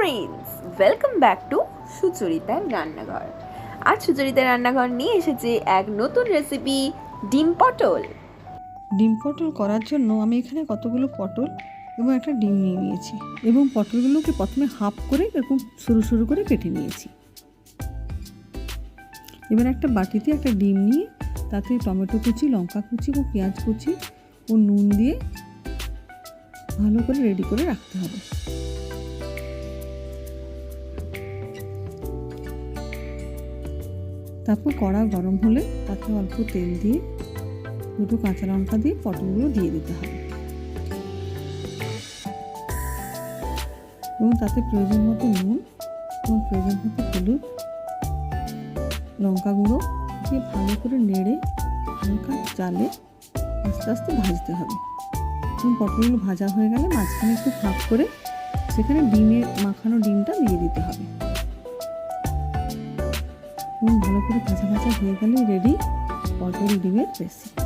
Friends, welcome back to সুচরিতার রান্নাঘর। আজ সুচরিতার রান্নাঘর নিয়ে এসেছে এক নতুন রেসিপি, ডিম পটল। ডিম পটল করার জন্য আমি এখানে কতগুলো পটল এবং একটা ডিম নিয়ে নিয়েছি এবং পটলগুলোকে প্রথমে হাফ করে এরকম সরু সরু করে কেটে নিয়েছি। এবার একটা বাটিতে একটা ডিম নিয়ে তাতে টমেটো কুচি, লঙ্কা কুচি ও পেঁয়াজ কুচি ও নুন দিয়ে ভালো করে রেডি করে রাখতে হবে। তারপর কড়া গরম হলে তাতে অল্প তেল দিয়ে দুটো কাঁচা লঙ্কা দিয়ে পটলগুলো দিয়ে দিতে হবে এবং তাতে প্রয়োজন মতো নুন এবং প্রয়োজন মতো হলুদ, লঙ্কা গুঁড়ো দিয়ে ভালো করে নেড়ে হালকা জালে আস্তে আস্তে ভাজতে হবে এবং পটলগুলো ভাজা হয়ে গেলে মাঝখানে একটু ফাঁক করে সেখানে ডিমের মাখানো ডিমটা দিয়ে দিতে হবে এবং ভালো করে ভাজা ভাজা হয়ে গেলে রেডি পটল ডিমের রেসিপি।